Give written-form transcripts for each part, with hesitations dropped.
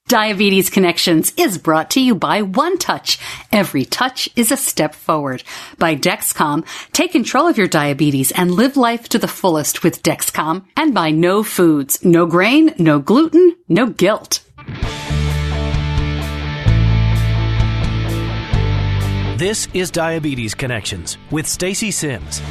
Diabetes Connections is brought to you by One Touch. Every touch is a step forward. By Dexcom. Take control of your diabetes and live life to the fullest with Dexcom. And by No Foods. No grain, no gluten, no guilt. This is Diabetes Connections with Stacey Sims.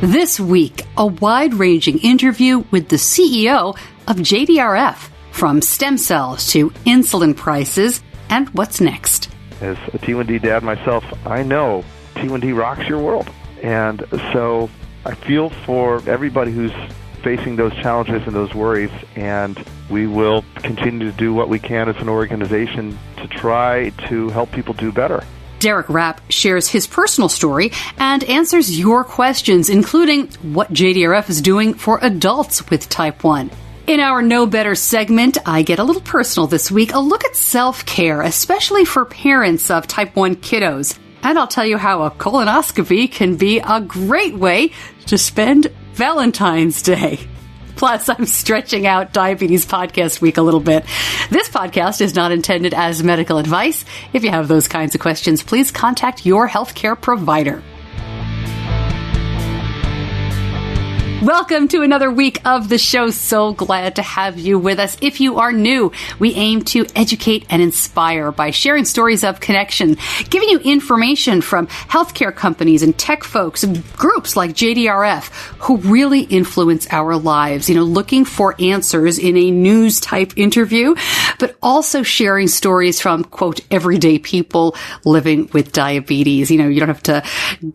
This week, a wide-ranging interview with the CEO of JDRF, from stem cells to insulin prices and what's next. As a T1D dad myself, I know T1D rocks your world. And so I feel for everybody who's facing those challenges and those worries, and we will continue to do what we can as an organization to try to help people do better. Rapp shares his personal story and answers your questions, including what JDRF is doing for adults with type 1. In our Know Better segment, I get a little personal this week, a look at self-care, especially for parents of type 1 kiddos. And I'll tell you how a colonoscopy can be a great way to spend Valentine's Day. Plus, I'm stretching out Diabetes Podcast Week a little bit. This podcast is not intended as medical advice. If you have those kinds of questions, please contact your healthcare provider. Welcome to another week of the show. So glad to have you with us. If you are new, we aim to educate and inspire by sharing stories of connection, giving you information from healthcare companies and tech folks and groups like JDRF who really influence our lives, looking for answers in a news type interview, but also sharing stories from, quote, everyday people living with diabetes. You don't have to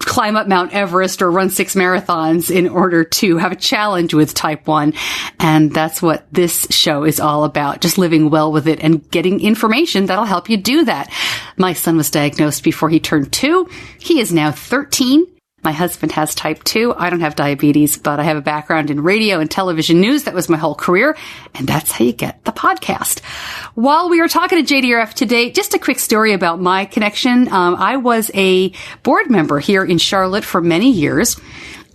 climb up Mount Everest or run 6 marathons in order to have a challenge with type 1. And that's what this show is all about, just living well with it and getting information that'll help you do that. My son was diagnosed before he turned 2. He is now 13. My husband has type 2. I don't have diabetes, but I have a background in radio and television news. That was my whole career. And that's how you get the podcast. While we were talking to JDRF today, just a quick story about my connection. I was a board member here in Charlotte for many years.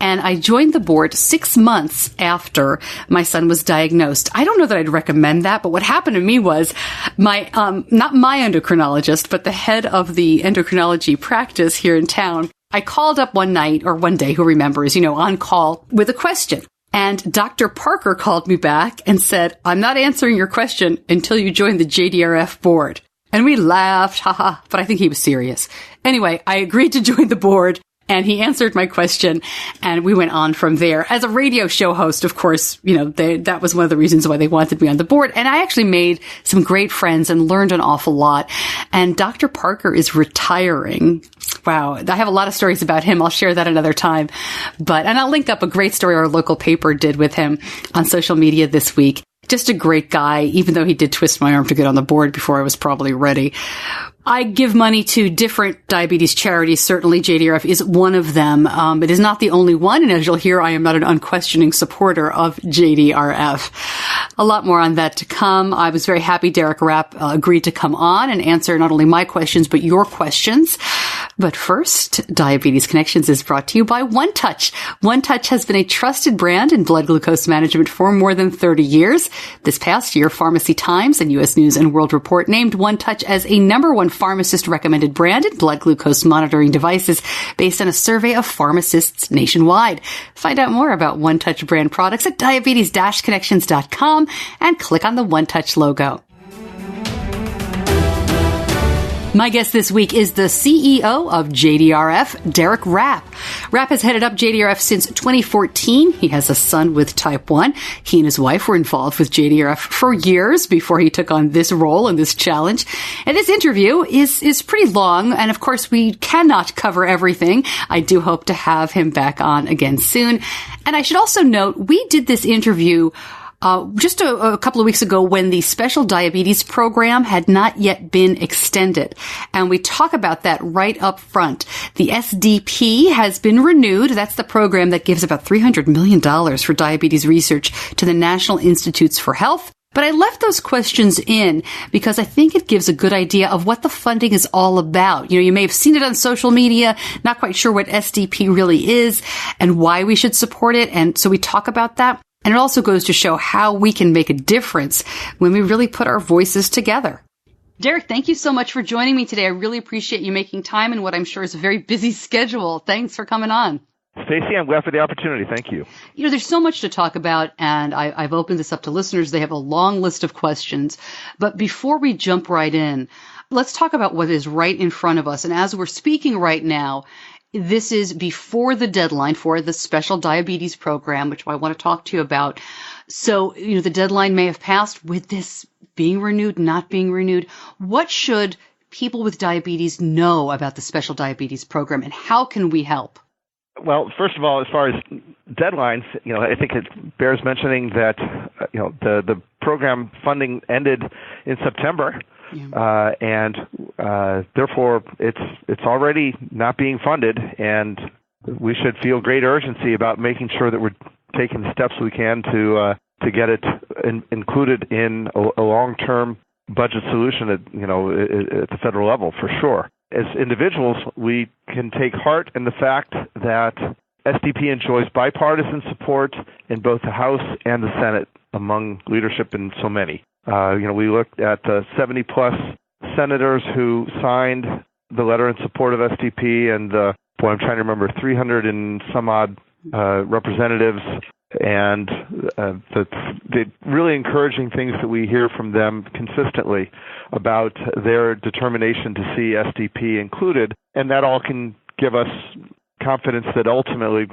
And I joined the board 6 months after my son was diagnosed. I don't know that I'd recommend that, but what happened to me was my, not my endocrinologist, but the head of the endocrinology practice here in town. I called up one night or one day, who remembers, on call with a question. And Dr. Parker called me back and said, I'm not answering your question until you join the JDRF board. And we laughed, haha, but I think he was serious. Anyway, I agreed to join the board. And he answered my question, and we went on from there. As a radio show host, of course, that was one of the reasons why they wanted me on the board. And I actually made some great friends and learned an awful lot. And Dr. Parker is retiring. Wow. I have a lot of stories about him. I'll share that another time. And I'll link up a great story our local paper did with him on social media this week. Just a great guy, even though he did twist my arm to get on the board before I was probably ready. I give money to different diabetes charities. Certainly, JDRF is one of them. It is not the only one. And as you'll hear, I am not an unquestioning supporter of JDRF. A lot more on that to come. I was very happy Rapp agreed to come on and answer not only my questions, but your questions. But first, Diabetes Connections is brought to you by One Touch. One Touch has been a trusted brand in blood glucose management for more than 30 years. This past year, Pharmacy Times and U.S. News and World Report named One Touch as a #1 pharmacist-recommended brand in blood glucose monitoring devices based on a survey of pharmacists nationwide. Find out more about One Touch brand products at diabetes-connections.com and click on the One Touch logo. My guest this week is the CEO of JDRF, Rapp. Rapp has headed up JDRF since 2014. He has a son with type 1. He and his wife were involved with JDRF for years before he took on this role and this challenge. And this interview is pretty long, and of course we cannot cover everything. I do hope to have him back on again soon. And I should also note, we did this interview just a couple of weeks ago when the special diabetes program had not yet been extended. And we talk about that right up front. The SDP has been renewed. That's the program that gives about $300 million for diabetes research to the National Institutes for Health. But I left those questions in because I think it gives a good idea of what the funding is all about. You may have seen it on social media, not quite sure what SDP really is and why we should support it. And so we talk about that. And it also goes to show how we can make a difference when we really put our voices together. Derek, thank you so much for joining me today. I really appreciate you making time in what I'm sure is a very busy schedule. Thanks for coming on. Stacey, I'm glad for the opportunity. Thank you. You know, there's so much to talk about, and I've opened this up to listeners. They have a long list of questions. But before we jump right in, let's talk about what is right in front of us. And as we're speaking right now, this is before the deadline for the special diabetes program, which I want to talk to you about. So, you know, the deadline may have passed with this being renewed, not being renewed. What should people with diabetes know about the special diabetes program, and how can we help? Well, first of all, as far as deadlines, you know, I think it bears mentioning that, you know, the program funding ended in September, and therefore it's already not being funded, and we should feel great urgency about making sure that we're taking the steps we can to get it included in a long-term budget solution at the federal level for sure. As individuals, we can take heart in the fact that SDP enjoys bipartisan support in both the House and the Senate among leadership in so many. We looked at 70-plus senators who signed the letter in support of SDP, and I'm trying to remember, 300 and some odd representatives, and the really encouraging things that we hear from them consistently about their determination to see SDP included, and that all can give us confidence that ultimately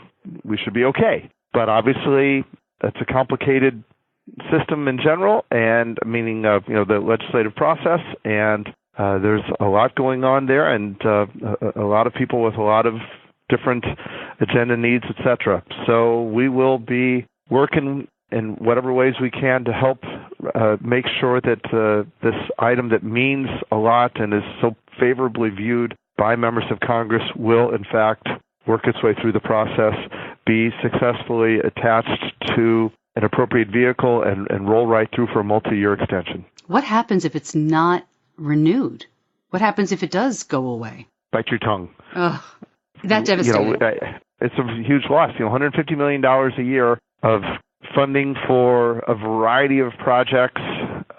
we should be okay. But obviously, that's a complicated system in general, and meaning the legislative process, and there's a lot going on there, and a lot of people with a lot of different agenda needs, etc. So we will be working in whatever ways we can to help make sure that this item that means a lot and is so favorably viewed by members of Congress will, in fact, work its way through the process, be successfully attached to an appropriate vehicle, and roll right through for a multi-year extension. What happens if it's not renewed? What happens if it does go away? Bite your tongue. Ugh. That devastating. It's a huge loss. $150 million a year of funding for a variety of projects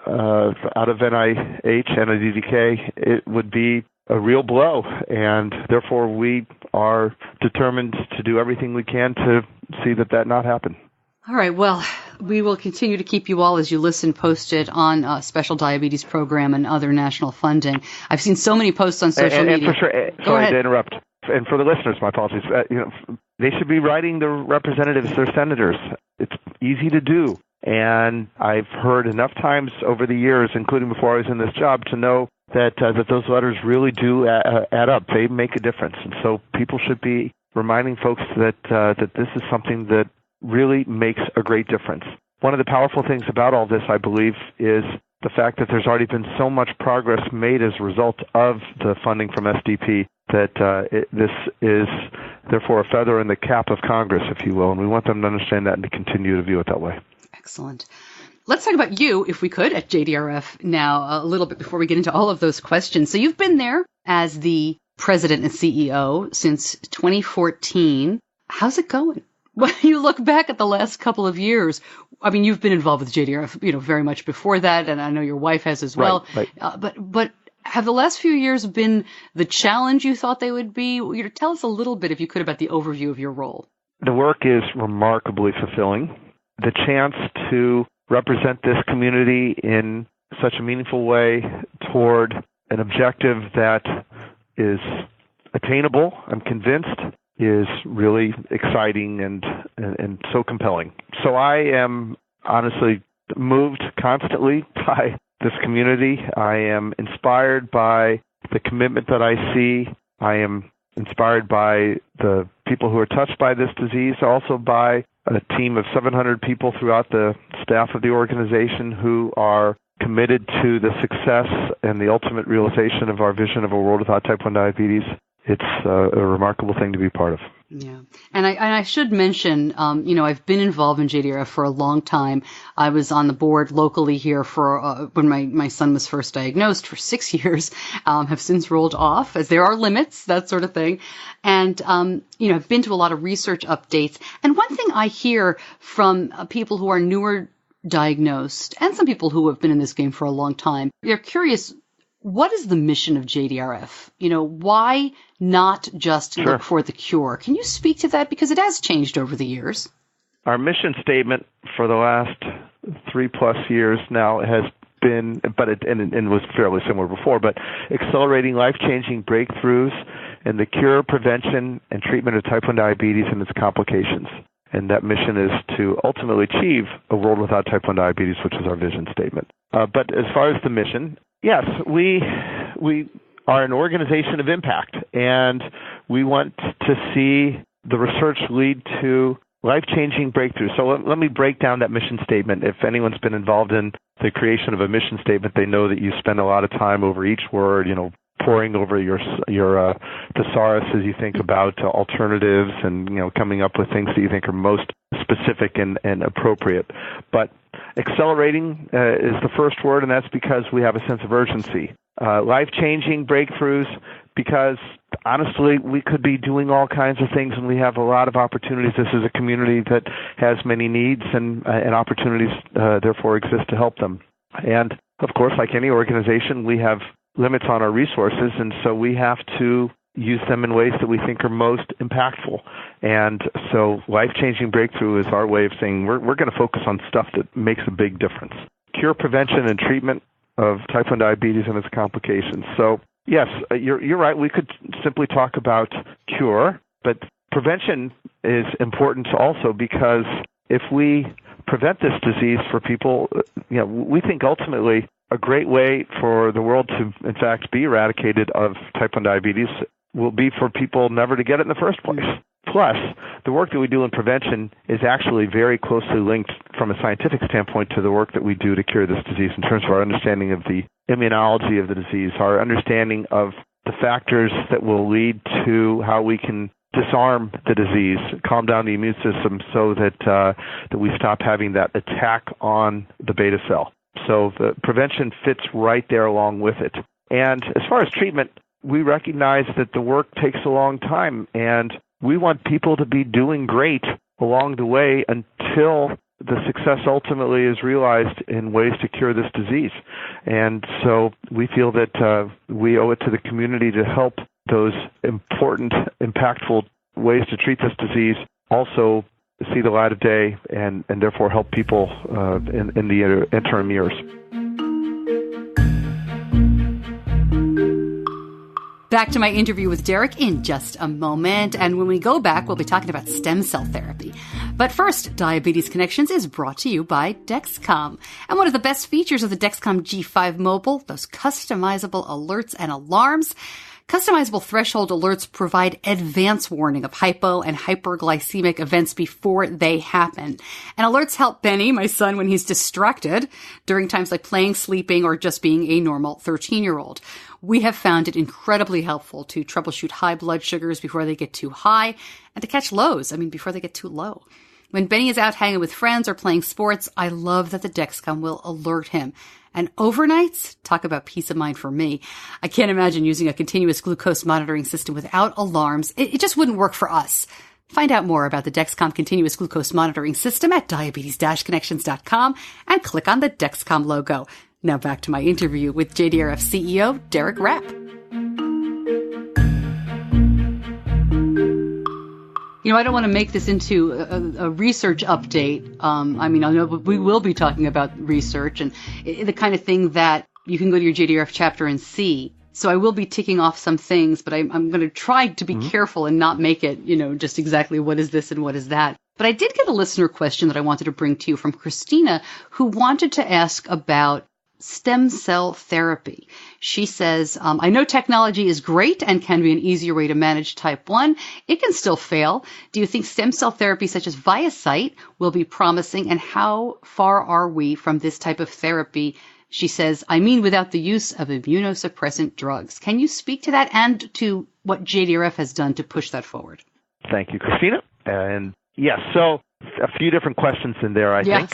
out of NIH and DDK. It would be a real blow, and therefore we are determined to do everything we can to see that not happen. All right. Well, we will continue to keep you all, as you listen, posted on special diabetes program and other national funding. I've seen so many posts on social media. And for sure, sorry to interrupt. And for the listeners, my apologies. They should be writing their representatives, their senators. It's easy to do. And I've heard enough times over the years, including before I was in this job, to know that those letters really do add up. They make a difference. And so people should be reminding folks that this is something that really makes a great difference. One of the powerful things about all this, I believe, is the fact that there's already been so much progress made as a result of the funding from SDP that this is therefore a feather in the cap of Congress, if you will, and we want them to understand that and to continue to view it that way. Excellent. Let's talk about you, if we could, at JDRF now a little bit before we get into all of those questions. So you've been there as the president and CEO since 2014. How's it going? When you look back at the last couple of years, I mean, you've been involved with JDRF, very much before that, and I know your wife has as well. Right. But have the last few years been the challenge you thought they would be? Tell us a little bit, if you could, about the overview of your role. The work is remarkably fulfilling. The chance to represent this community in such a meaningful way toward an objective that is attainable, I'm convinced, is really exciting and so compelling. So I am honestly moved constantly by this community. I am inspired by the commitment that I see. I am inspired by the people who are touched by this disease, also by a team of 700 people throughout the staff of the organization who are committed to the success and the ultimate realization of our vision of a world without type 1 diabetes. It's a remarkable thing to be part of. Yeah. And I should mention, I've been involved in JDRF for a long time. I was on the board locally here for, when my son was first diagnosed for 6 years, have since rolled off as there are limits, that sort of thing. And, I've been to a lot of research updates. And one thing I hear from people who are newer diagnosed and some people who have been in this game for a long time, they're curious, what is the mission of JDRF? Why not just look for the cure? Can you speak to that? Because it has changed over the years. Our mission statement for the last 3+ years now has been, and was fairly similar before, but accelerating life-changing breakthroughs in the cure, prevention, and treatment of type 1 diabetes and its complications. And that mission is to ultimately achieve a world without type 1 diabetes, which is our vision statement. But as far as the mission, yes, we are an organization of impact, and we want to see the research lead to life-changing breakthroughs. So let me break down that mission statement. If anyone's been involved in the creation of a mission statement, they know that you spend a lot of time over each word, poring over your thesaurus as you think about alternatives and coming up with things that you think are most specific and appropriate. But accelerating is the first word, and that's because we have a sense of urgency. Life-changing breakthroughs, because honestly, we could be doing all kinds of things, and we have a lot of opportunities. This is a community that has many needs, and opportunities therefore exist to help them. And of course, like any organization, we have limits on our resources, and so we have to use them in ways that we think are most impactful. And so life-changing breakthrough is our way of saying we're going to focus on stuff that makes a big difference. Cure, prevention, and treatment of type 1 diabetes and its complications. So yes, you're right. We could simply talk about cure, but prevention is important also, because if we prevent this disease for people, we think ultimately a great way for the world to, in fact, be eradicated of type 1 diabetes will be for people never to get it in the first place. Plus, the work that we do in prevention is actually very closely linked from a scientific standpoint to the work that we do to cure this disease in terms of our understanding of the immunology of the disease, our understanding of the factors that will lead to how we can disarm the disease, calm down the immune system so that we stop having that attack on the beta cell. So the prevention fits right there along with it. And as far as treatment, we recognize that the work takes a long time, and we want people to be doing great along the way until the success ultimately is realized in ways to cure this disease. And so we feel that we owe it to the community to help those important, impactful ways to treat this disease also see the light of day and therefore help people in the interim years. Back to my interview with Derek in just a moment. And when we go back, we'll be talking about stem cell therapy. But first, Diabetes Connections is brought to you by Dexcom. And one of the best features of the Dexcom G5 Mobile, those customizable alerts and alarms. Customizable threshold alerts provide advance warning of hypo and hyperglycemic events before they happen. And alerts help Benny, my son, when he's distracted during times like playing, sleeping, or just being a normal 13-year-old. We have found it incredibly helpful to troubleshoot high blood sugars before they get too high and to catch lows, before they get too low. When Benny is out hanging with friends or playing sports, I love that the Dexcom will alert him. And overnights, talk about peace of mind for me. I can't imagine using a continuous glucose monitoring system without alarms. It just wouldn't work for us. Find out more about the Dexcom continuous glucose monitoring system at diabetes-connections.com and click on the Dexcom logo. Now back to my interview with JDRF CEO Derek Rapp. I don't want to make this into a research update. I know we will be talking about research and the kind of thing that you can go to your JDRF chapter and see. So I will be ticking off some things, but I'm going to try to be careful and not make it, just exactly what is this and what is that. But I did get a listener question that I wanted to bring to you from Christina, who wanted to ask about stem cell therapy. She says, I know technology is great and can be an easier way to manage type 1. It can still fail. Do you think stem cell therapy such as ViaCyte will be promising, and how far are we from this type of therapy? She says, without the use of immunosuppressant drugs. Can you speak to that and to what JDRF has done to push that forward? Thank you, Christina. And yes, so a few different questions in there, I think.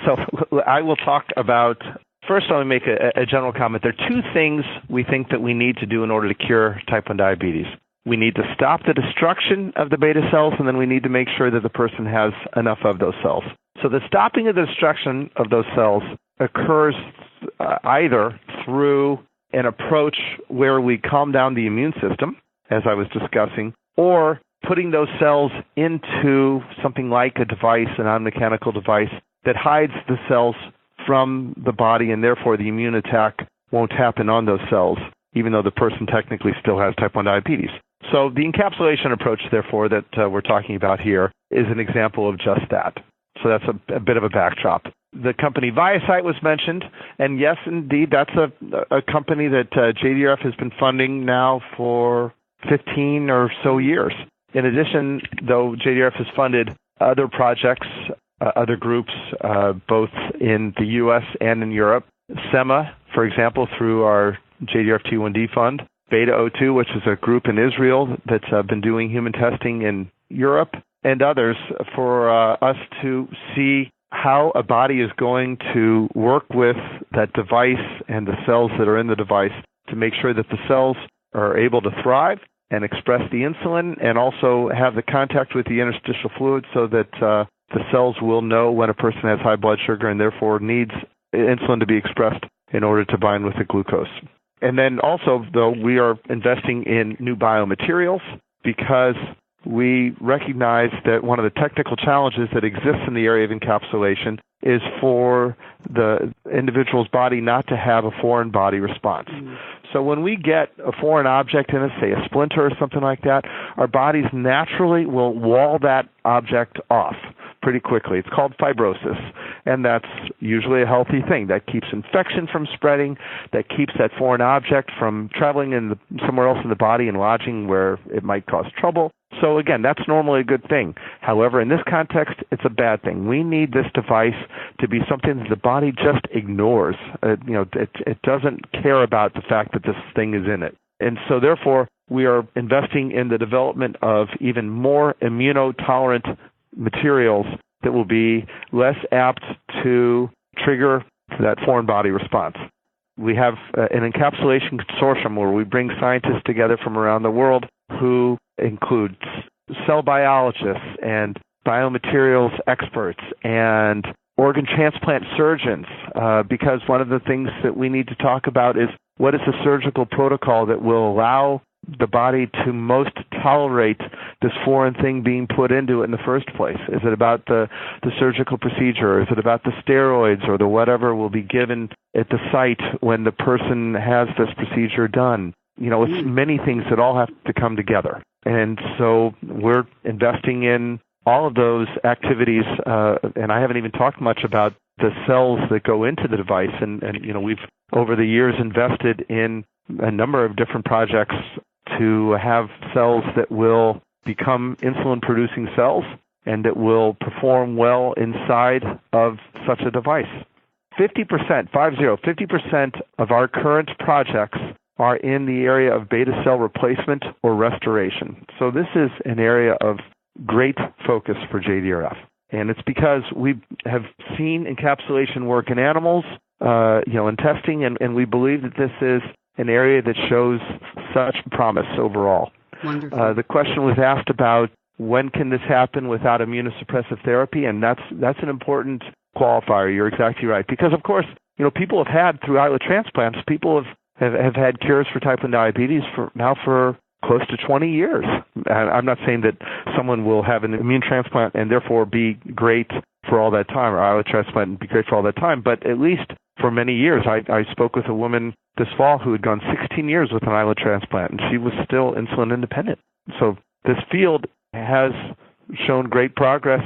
So I will talk about, first let me make a general comment. There are two things we think that we need to do in order to cure type 1 diabetes. We need to stop the destruction of the beta cells, and then we need to make sure that the person has enough of those cells. So the stopping of the destruction of those cells occurs either through an approach where we calm down the immune system, as I was discussing, or putting those cells into something like a device, a non-mechanical device, that hides the cells from the body, and therefore the immune attack won't happen on those cells, even though the person technically still has type 1 diabetes. So the encapsulation approach, therefore, that we're talking about here is an example of just that. So that's a bit of a backdrop. The company ViaCyte was mentioned, and yes, indeed, that's a company that JDRF has been funding now for 15 or so years. In addition, though, JDRF has funded other projects, other groups, both in the U.S. and in Europe. SEMA, for example, through our JDRF T1D fund. Beta O2, which is a group in Israel that's been doing human testing in Europe, and others for us to see how a body is going to work with that device and the cells that are in the device to make sure that the cells are able to thrive and express the insulin and also have the contact with the interstitial fluid so that the cells will know when a person has high blood sugar and therefore needs insulin to be expressed in order to bind with the glucose. And then also, though, we are investing in new biomaterials because we recognize that one of the technical challenges that exists in the area of encapsulation is for the individual's body not to have a foreign body response. So when we get a foreign object in it, say a splinter or something like that, our bodies naturally will wall that object off pretty quickly. It's called fibrosis, and that's usually a healthy thing. That keeps infection from spreading, that keeps that foreign object from traveling somewhere else in the body and lodging where it might cause trouble. So again, that's normally a good thing. However, in this context, it's a bad thing. We need this device to be something that the body just ignores. It doesn't care about the fact that this thing is in it. And so therefore, we are investing in the development of even more immunotolerant materials that will be less apt to trigger that foreign body response. We have an encapsulation consortium where we bring scientists together from around the world who include cell biologists and biomaterials experts and organ transplant surgeons, because one of the things that we need to talk about is what is the surgical protocol that will allow the body to most tolerate this foreign thing being put into it in the first place? Is it about the surgical procedure? Is it about the steroids or the whatever will be given at the site when the person has this procedure done? It's many things that all have to come together. And so we're investing in all of those activities, and I haven't even talked much about the cells that go into the device. And we've, over the years, invested in a number of different projects to have cells that will become insulin-producing cells and that will perform well inside of such a device. 50% of our current projects are in the area of beta cell replacement or restoration. So this is an area of great focus for JDRF. And it's because we have seen encapsulation work in animals, in testing, and we believe that this is an area that shows such promise overall. Wonderful. The question was asked about when can this happen without immunosuppressive therapy, and that's an important qualifier. You're exactly right. Because, of course, people have had, through islet transplants, people have had cures for type 1 diabetes for close to 20 years. I'm not saying that someone will have an immune transplant and therefore be great for all that time, or islet transplant and be great for all that time, but at least for many years. I spoke with a woman this fall who had gone 16 years with an islet transplant, and she was still insulin independent. So this field has shown great progress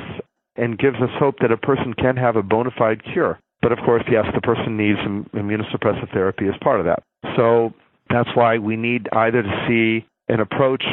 and gives us hope that a person can have a bona fide cure. But of course, yes, the person needs some immunosuppressive therapy as part of that. So that's why we need either to see an approach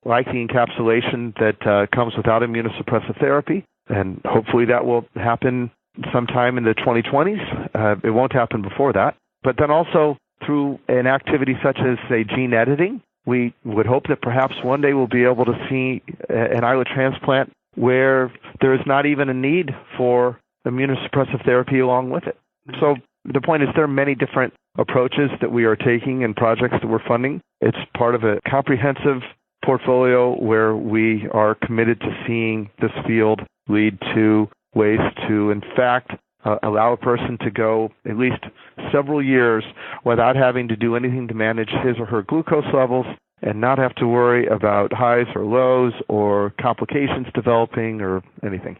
like the encapsulation that comes without immunosuppressive therapy, and hopefully that will happen sometime in the 2020s. It won't happen before that. But then also through an activity such as, say, gene editing, we would hope that perhaps one day we'll be able to see an islet transplant where there is not even a need for immunosuppressive therapy along with it. So the point is there are many different approaches that we are taking and projects that we're funding. It's part of a comprehensive portfolio where we are committed to seeing this field lead to ways to, in fact, allow a person to go at least several years without having to do anything to manage his or her glucose levels and not have to worry about highs or lows or complications developing or anything.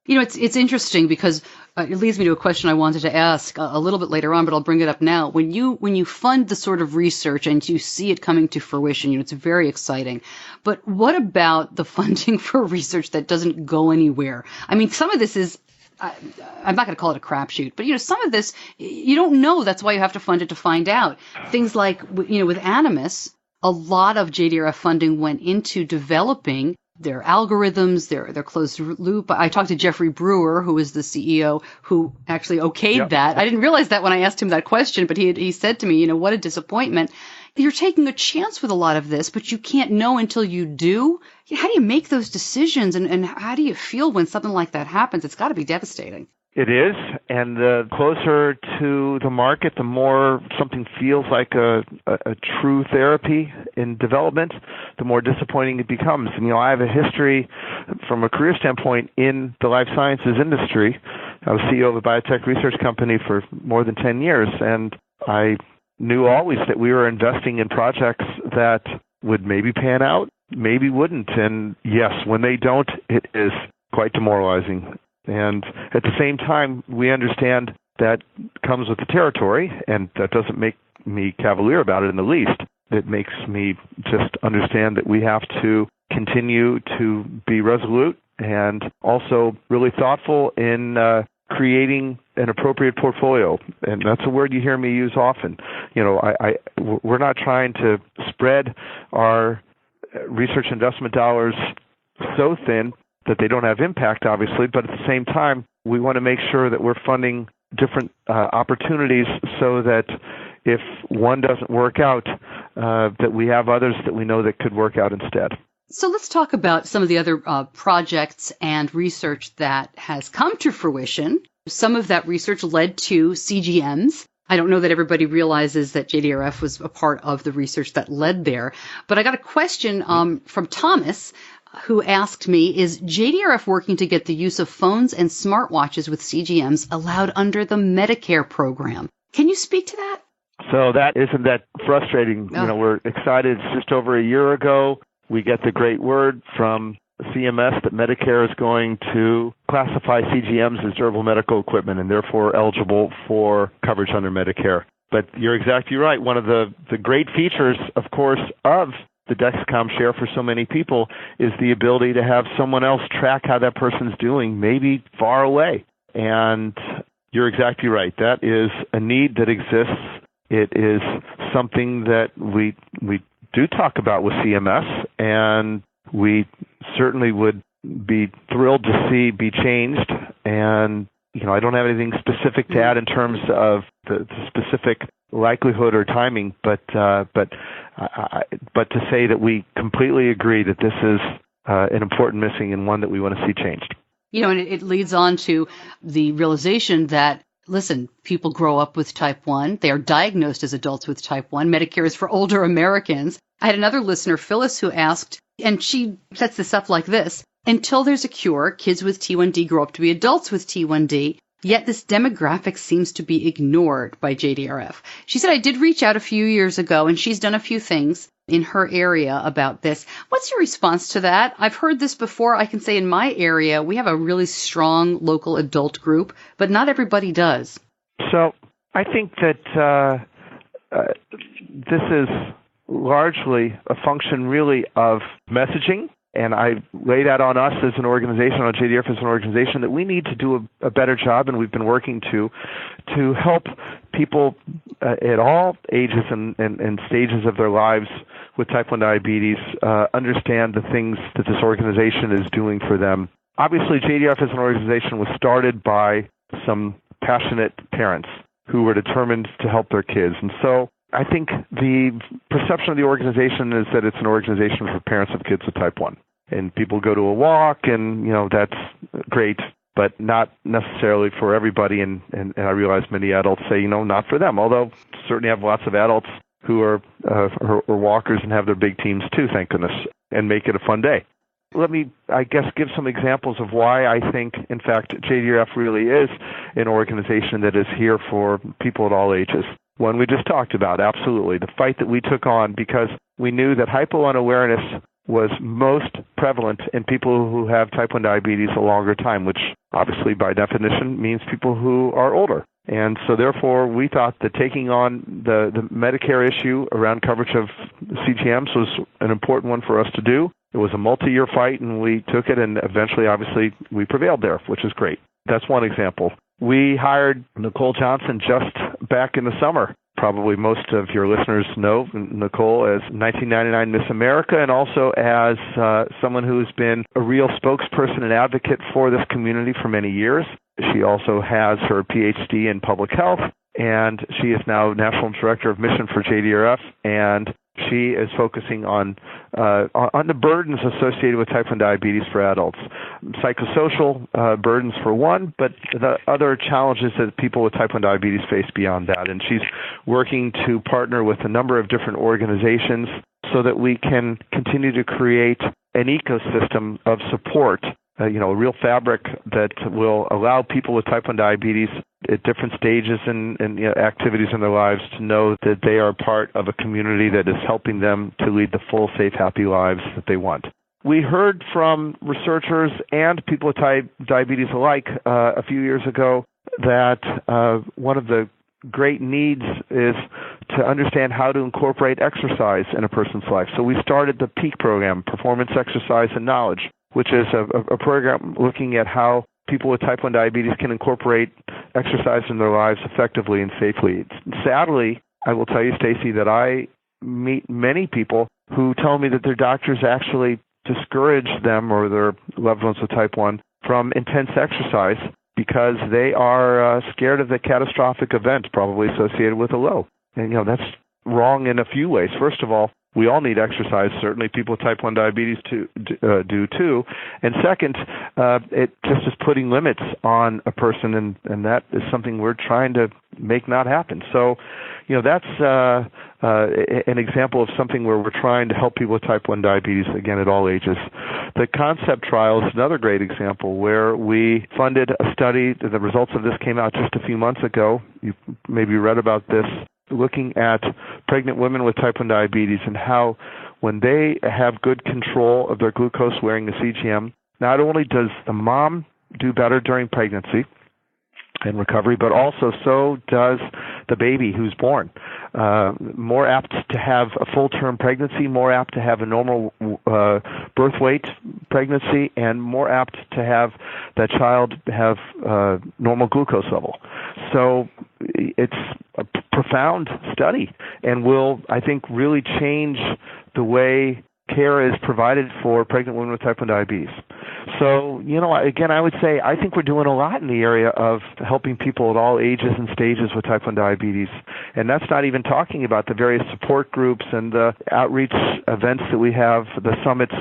You know, it's interesting because it leads me to a question I wanted to ask a little bit later on, but I'll bring it up now. When you fund the sort of research and you see it coming to fruition, you know, it's very exciting. But what about the funding for research that doesn't go anywhere? I mean, some of this is, I'm not going to call it a crapshoot, but, you know, some of this, you don't know. That's why you have to fund it to find out. Things like, you know, with Animus, a lot of JDRF funding went into developing their algorithms, their closed loop. I talked to Jeffrey Brewer, who is the CEO, who actually okayed that. I didn't realize that when I asked him that question, but he said to me, you know, what a disappointment. You're taking a chance with a lot of this, but you can't know until you do. How do you make those decisions, and how do you feel when something like that happens? It's got to be devastating. It is, and the closer to the market, the more something feels like a true therapy in development, the more disappointing it becomes. And, you know, I have a history from a career standpoint in the life sciences industry. I was CEO of a biotech research company for more than 10 years, and I knew always that we were investing in projects that would maybe pan out, maybe wouldn't. And yes, when they don't, it is quite demoralizing. And at the same time, we understand that comes with the territory, and that doesn't make me cavalier about it in the least. It makes me just understand that we have to continue to be resolute and also really thoughtful in creating an appropriate portfolio. And that's a word you hear me use often. You know, we're not trying to spread our research investment dollars so thin that they don't have impact, obviously, but at the same time, we want to make sure that we're funding different opportunities so that if one doesn't work out, that we have others that we know that could work out instead. So let's talk about some of the other projects and research that has come to fruition. Some of that research led to CGMs. I don't know that everybody realizes that JDRF was a part of the research that led there, but I got a question from Thomas, who asked me, is JDRF working to get the use of phones and smartwatches with CGMs allowed under the Medicare program? Can you speak to that? So isn't that frustrating? Oh. You know, we're excited. It's just over a year ago, we get the great word from CMS that Medicare is going to classify CGMs as durable medical equipment and therefore eligible for coverage under Medicare. But you're exactly right. One of the great features, of course, of the Dexcom Share for so many people is the ability to have someone else track how that person's doing, maybe far away. And you're exactly right. That is a need that exists. It is something that we do talk about with CMS, and we certainly would be thrilled to see be changed. And, you know, I don't have anything specific to add in terms of the specific likelihood or timing, but to say that we completely agree that this is an important missing and one that we want to see changed. You know, and it leads on to the realization that, listen, people grow up with type 1. They are diagnosed as adults with type 1. Medicare is for older Americans. I had another listener, Phyllis, who asked, and she sets this up like this: until there's a cure, kids with T1D grow up to be adults with T1D. Yet this demographic seems to be ignored by JDRF. She said, I did reach out a few years ago, and she's done a few things in her area about this. What's your response to that? I've heard this before. I can say in my area, we have a really strong local adult group, but not everybody does. So I think that this is largely a function really of messaging. And I lay that on us as an organization, on JDRF as an organization, that we need to do a better job, and we've been working to help people at all ages and stages of their lives with type 1 diabetes understand the things that this organization is doing for them. Obviously, JDRF as an organization was started by some passionate parents who were determined to help their kids. And so I think the perception of the organization is that it's an organization for parents of kids with type 1. And people go to a walk, and, that's great, but not necessarily for everybody. And I realize many adults say, not for them, although certainly have lots of adults who are walkers and have their big teams too, thank goodness, and make it a fun day. Let me, give some examples of why I think, in fact, JDRF really is an organization that is here for people at all ages. One we just talked about, absolutely, the fight that we took on because we knew that hypo-unawareness was most prevalent in people who have type 1 diabetes a longer time, which obviously by definition means people who are older. And so therefore we thought that taking on the Medicare issue around coverage of CGMs was an important one for us to do. It was a multi-year fight, and we took it, and eventually, obviously, we prevailed there, which is great. That's one example. We hired Nicole Johnson just back in the summer. Probably most of your listeners know Nicole as 1999 Miss America, and also as someone who's been a real spokesperson and advocate for this community for many years. She also has her PhD in public health, and she is now National Director of Mission for JDRF, and she is focusing on the burdens associated with type 1 diabetes for adults. Psychosocial burdens for one, but the other challenges that people with type 1 diabetes face beyond that. And she's working to partner with a number of different organizations so that we can continue to create an ecosystem of support, a real fabric that will allow people with type 1 diabetes at different stages and activities in their lives to know that they are part of a community that is helping them to lead the full, safe, happy lives that they want. We heard from researchers and people with diabetes alike a few years ago that one of the great needs is to understand how to incorporate exercise in a person's life. So we started the PEAK program, Performance, Exercise, and Knowledge, which is a program looking at how people with type 1 diabetes can incorporate exercise in their lives effectively and safely. Sadly, I will tell you, Stacey, that I meet many people who tell me that their doctors actually discourage them or their loved ones with type 1 from intense exercise because they are scared of the catastrophic event probably associated with a low. And, that's wrong in a few ways. First of all, we all need exercise. Certainly people with type 1 diabetes do too. And second, it just is putting limits on a person, and that is something we're trying to make not happen. So, that's an example of something where we're trying to help people with type 1 diabetes, again, at all ages. The concept trial is another great example where we funded a study. The results of this came out just a few months ago. You maybe read about this, looking at pregnant women with type 1 diabetes and how when they have good control of their glucose wearing a CGM, not only does the mom do better during pregnancy and recovery, but also so does the baby who's born. More apt to have a full-term pregnancy, more apt to have a normal birth weight pregnancy, and more apt to have that child have normal glucose level. So it's a profound study and will, I think, really change the way care is provided for pregnant women with type 1 diabetes. So, again, I would say I think we're doing a lot in the area of helping people at all ages and stages with type 1 diabetes. And that's not even talking about the various support groups and the outreach events that we have, the summits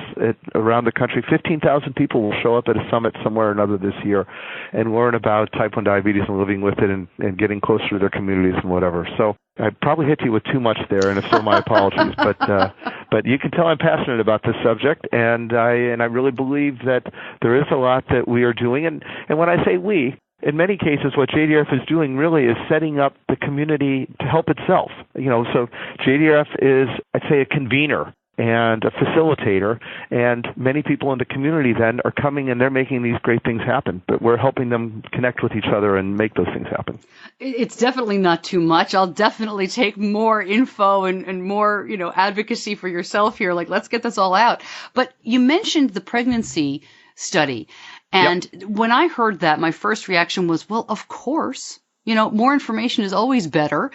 around the country. 15,000 people will show up at a summit somewhere or another this year and learn about type 1 diabetes and living with it and getting closer to their communities and whatever. So I probably hit you with too much there, and if so, my apologies. But you can tell I'm passionate about this subject, and I really believe that there is a lot that we are doing. And when I say we, in many cases, what JDRF is doing really is setting up the community to help itself. So JDRF is, I'd say, a convener and a facilitator, and many people in the community then are coming and they're making these great things happen, but we're helping them connect with each other and make those things happen. It's definitely not too much. I'll definitely take more info and more, advocacy for yourself here. Like, let's get this all out. But you mentioned the pregnancy study. And Yep. When I heard that, my first reaction was, well, of course, more information is always better.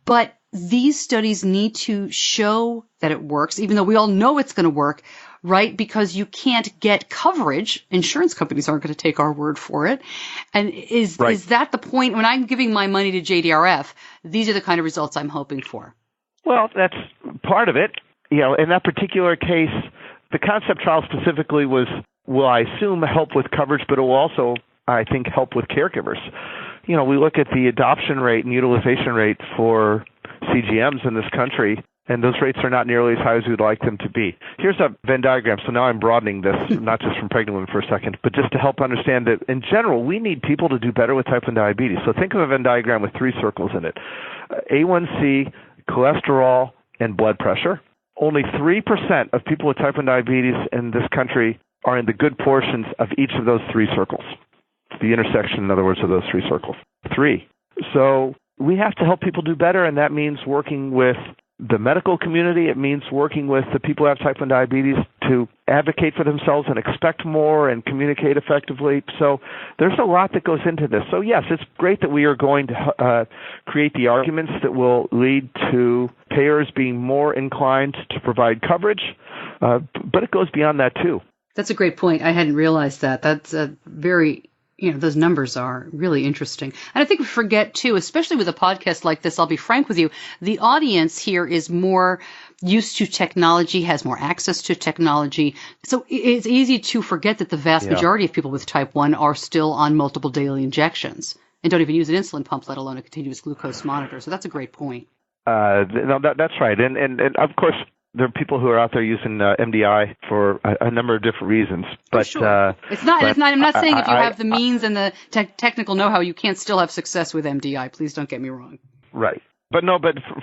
But these studies need to show that it works, even though we all know it's going to work, right? Because you can't get coverage. Insurance companies aren't going to take our word for it. And is that the point? When I'm giving my money to JDRF, these are the kind of results I'm hoping for. Well, that's part of it. In that particular case, the concept trial specifically will I assume, help with coverage, but it will also, I think, help with caregivers. We look at the adoption rate and utilization rate for CGMs in this country, and those rates are not nearly as high as we'd like them to be. Here's a Venn diagram. So now I'm broadening this, not just from pregnant women for a second, but just to help understand that in general, we need people to do better with type 1 diabetes. So think of a Venn diagram with 3 circles in it. A1C, cholesterol, and blood pressure. Only 3% of people with type 1 diabetes in this country are in the good portions of each of those 3 circles. It's the intersection, in other words, of those 3 circles. 3. So we have to help people do better, and that means working with the medical community. It means working with the people who have type 1 diabetes to advocate for themselves and expect more and communicate effectively. So there's a lot that goes into this. So yes, it's great that we are going to create the arguments that will lead to payers being more inclined to provide coverage, but it goes beyond that too. That's a great point. I hadn't realized that. That's a very, those numbers are really interesting. And I think we forget too, especially with a podcast like this, I'll be frank with you, the audience here is more used to technology, has more access to technology. So it's easy to forget that the vast majority of people with type 1 are still on multiple daily injections and don't even use an insulin pump, let alone a continuous glucose monitor. So that's a great point. No, that's right. And of course, there are people who are out there using MDI for a number of different reasons. But sure. I'm not saying if you have the means and the technical know-how, you can't still have success with MDI. Please don't get me wrong. Right. But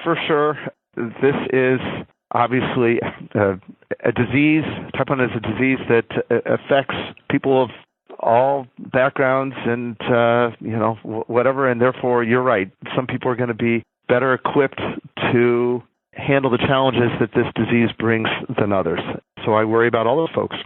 for sure, this is obviously a disease. Type 1 is a disease that affects people of all backgrounds and, whatever. And therefore, you're right. Some people are going to be better equipped to handle the challenges that this disease brings than others. So I worry about all those folks.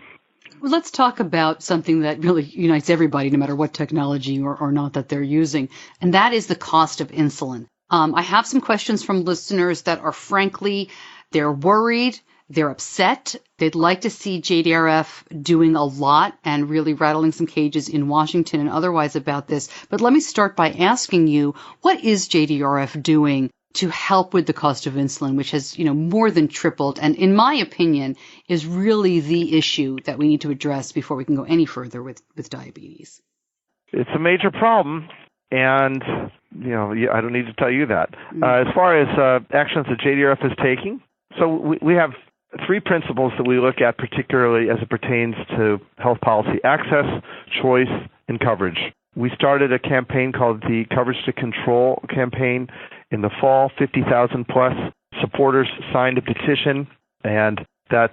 Well, let's talk about something that really unites everybody, no matter what technology or not that they're using, and that is the cost of insulin. I have some questions from listeners that are frankly, they're worried, they're upset. They'd like to see JDRF doing a lot and really rattling some cages in Washington and otherwise about this. But let me start by asking you, what is JDRF doing to help with the cost of insulin, which has, more than tripled, and in my opinion, is really the issue that we need to address before we can go any further with diabetes? It's a major problem, and, I don't need to tell you that. As far as actions that JDRF is taking, so we have 3 principles that we look at, particularly as it pertains to health policy: access, choice, and coverage. We started a campaign called the Coverage to Control campaign in the fall. 50,000 plus supporters signed a petition, and that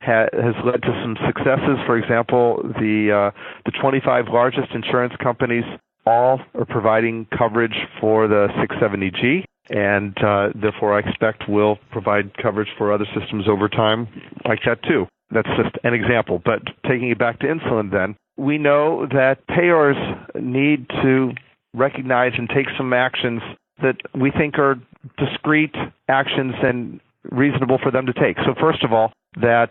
has led to some successes. For example, the 25 largest insurance companies all are providing coverage for the 670G, and therefore I expect will provide coverage for other systems over time like that too. That's just an example. But taking it back to insulin then, we know that payers need to recognize and take some actions that we think are discrete actions and reasonable for them to take. So first of all, that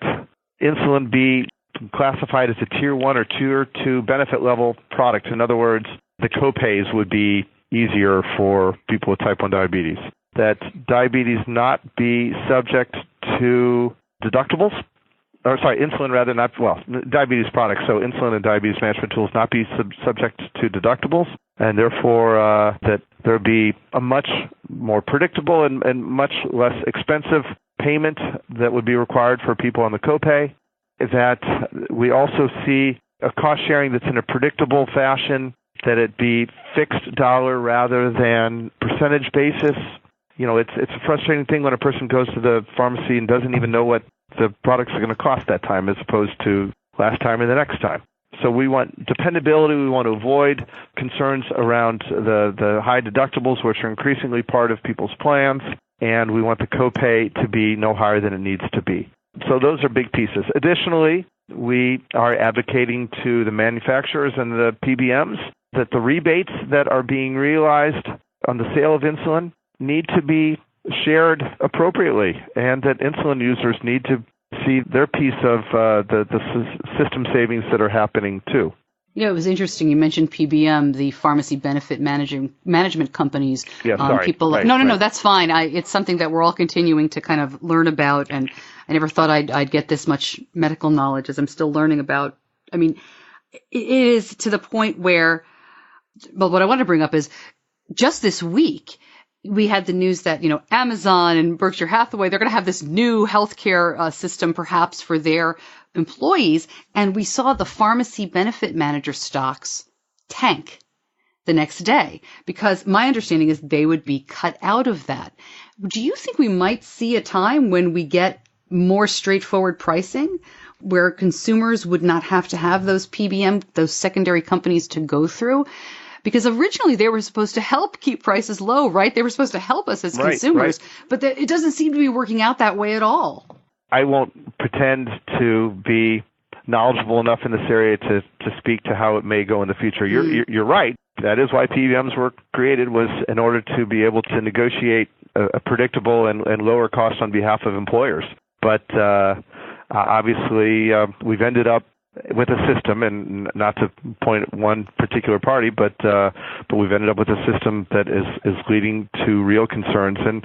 insulin be classified as a Tier 1 or Tier 2 benefit level product. In other words, the copays would be easier for people with type 1 diabetes. That diabetes not be subject to deductibles. Insulin rather not, diabetes products, so insulin and diabetes management tools not be subject to deductibles, and therefore that there be a much more predictable and much less expensive payment that would be required for people on the copay. That we also see a cost sharing that's in a predictable fashion, that it be fixed dollar rather than percentage basis. It's a frustrating thing when a person goes to the pharmacy and doesn't even know what the products are going to cost that time as opposed to last time and the next time. So we want dependability. We want to avoid concerns around the high deductibles, which are increasingly part of people's plans, and we want the copay to be no higher than it needs to be. So those are big pieces. Additionally, we are advocating to the manufacturers and the PBMs that the rebates that are being realized on the sale of insulin need to be shared appropriately, and that insulin users need to see their piece of the system savings that are happening too. Yeah, it was interesting. You mentioned PBM, the pharmacy benefit management companies. Yeah, sorry. People. Right, No, that's fine. It's something that we're all continuing to kind of learn about, and I never thought I'd get this much medical knowledge as I'm still learning about. I mean, it is to the point where, well, what I want to bring up is just this week, we had the news that, Amazon and Berkshire Hathaway, they're going to have this new healthcare system perhaps for their employees. And we saw the pharmacy benefit manager stocks tank the next day because my understanding is they would be cut out of that. Do you think we might see a time when we get more straightforward pricing where consumers would not have to have those PBM, those secondary companies to go through? Because originally they were supposed to help keep prices low, right? They were supposed to help us as consumers, but it doesn't seem to be working out that way at all. I won't pretend to be knowledgeable enough in this area to speak to how it may go in the future. You're right. That is why PBMs were created, was in order to be able to negotiate a predictable and lower cost on behalf of employers. But obviously, we've ended up with a system, and not to point at one particular party, but we've ended up with a system that is leading to real concerns. And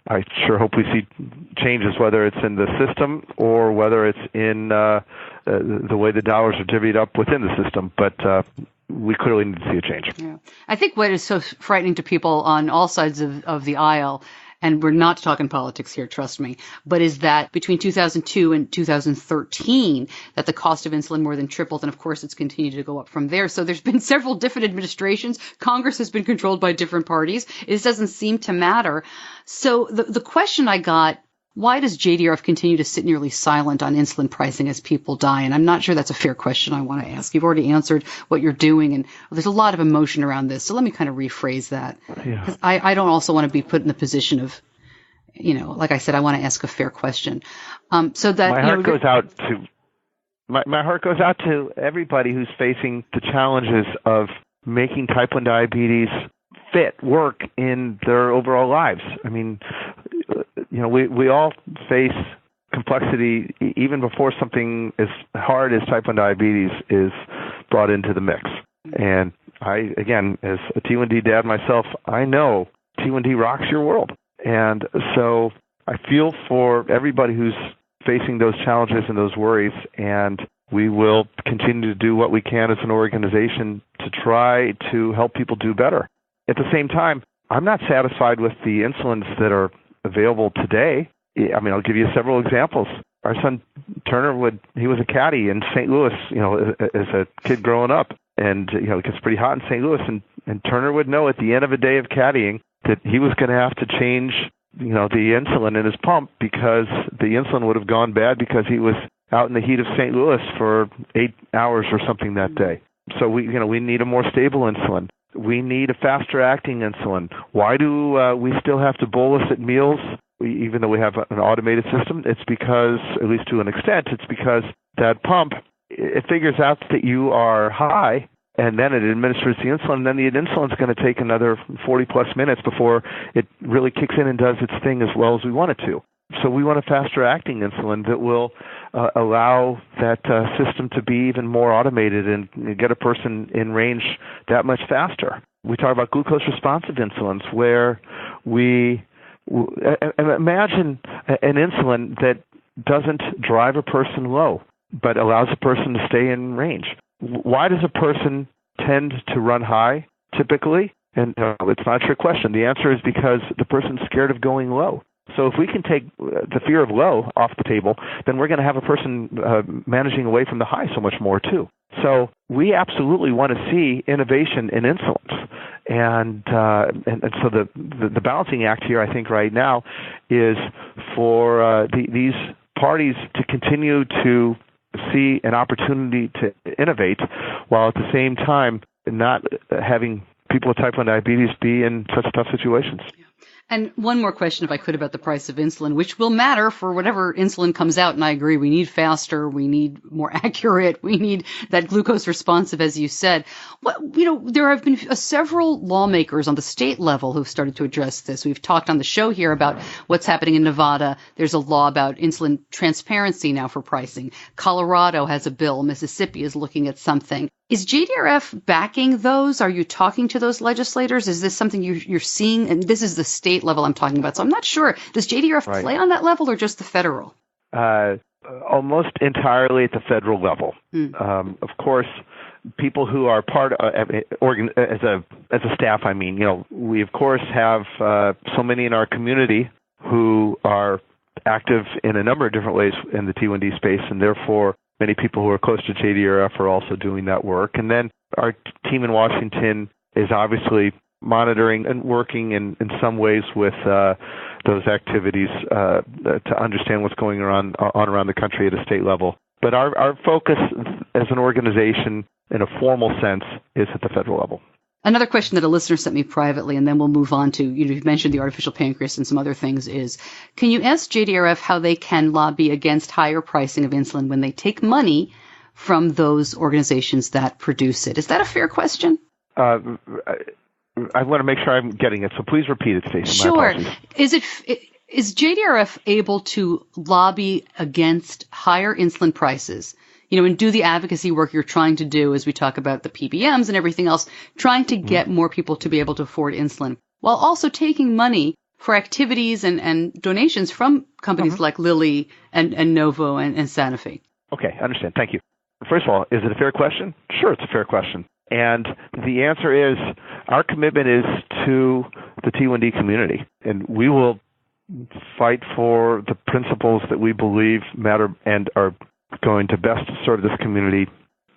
I sure hope we see changes, whether it's in the system or whether it's in the way the dollars are divvied up within the system. But we clearly need to see a change. Yeah. I think what is so frightening to people on all sides of the aisle, and we're not talking politics here, trust me, but is that between 2002 and 2013, that the cost of insulin more than tripled, and of course it's continued to go up from there. So there's been several different administrations. Congress has been controlled by different parties. It doesn't seem to matter. So the question I got, why does JDRF continue to sit nearly silent on insulin pricing as people die? And I'm not sure that's a fair question I want to ask. You've already answered what you're doing, and there's a lot of emotion around this. So let me kind of rephrase that. Yeah. I don't also want to be put in the position of, like I said, I want to ask a fair question. So that my heart goes out to my heart goes out to everybody who's facing the challenges of making type 1 diabetes work in their overall lives. I mean, we all face complexity even before something as hard as type 1 diabetes is brought into the mix. And I, again, as a T1D dad myself, I know T1D rocks your world. And so I feel for everybody who's facing those challenges and those worries, and we will continue to do what we can as an organization to try to help people do better. At the same time, I'm not satisfied with the insulins that are available today. I mean, I'll give you several examples. Our son Turner he was a caddy in St. Louis, as a kid growing up, and it gets pretty hot in St. Louis, and Turner would know at the end of a day of caddying that he was going to have to change, the insulin in his pump because the insulin would have gone bad because he was out in the heat of St. Louis for 8 hours or something that day. So we need a more stable insulin. We need a faster acting insulin. Why do we still have to bolus at meals, even though we have an automated system? It's because, at least to an extent, it's because that pump, it figures out that you are high, and then it administers the insulin, and then the insulin's going to take another 40-plus minutes before it really kicks in and does its thing as well as we want it to. So we want a faster-acting insulin that will allow that system to be even more automated and get a person in range that much faster. We talk about glucose-responsive insulins, where we imagine an insulin that doesn't drive a person low, but allows a person to stay in range. Why does a person tend to run high typically? And it's not a trick question. The answer is because the person's scared of going low. So if we can take the fear of low off the table, then we're going to have a person managing away from the high so much more too. So we absolutely want to see innovation in insulins. And so the balancing act here, I think, right now is for these parties to continue to see an opportunity to innovate while at the same time not having people with type 1 diabetes be in such tough situations. And one more question, if I could, about the price of insulin, which will matter for whatever insulin comes out. And I agree, we need faster, we need more accurate, we need that glucose responsive, as you said. There have been several lawmakers on the state level who've started to address this. We've talked on the show here about what's happening in Nevada. There's a law about insulin transparency now for pricing. Colorado has a bill. Mississippi is looking at something. Is JDRF backing those? Are you talking to those legislators? Is this something you're seeing? And this is the state level I'm talking about, so I'm not sure. Does JDRF play on that level or just the federal? Almost entirely at the federal level. Of course, people who are part of, as a staff, we of course have so many in our community who are active in a number of different ways in the T1D space, and therefore many people who are close to JDRF are also doing that work. And then our team in Washington is obviously monitoring and working in some ways with those activities to understand what's going on around the country at a state level. But our focus as an organization in a formal sense is at the federal level. Another question that a listener sent me privately, and then we'll move on to, you've mentioned the artificial pancreas and some other things, is can you ask JDRF how they can lobby against higher pricing of insulin when they take money from those organizations that produce it? Is that a fair question? I want to make sure I'm getting it, so please repeat it, Stacey. Sure. Is JDRF able to lobby against higher insulin prices? And do the advocacy work you're trying to do as we talk about the PBMs and everything else, trying to get more people to be able to afford insulin, while also taking money for activities and donations from companies like Lilly and Novo and Sanofi? Okay, I understand. Thank you. First of all, is it a fair question? Sure, it's a fair question. And the answer is our commitment is to the T1D community, and we will fight for the principles that we believe matter and are going to best serve this community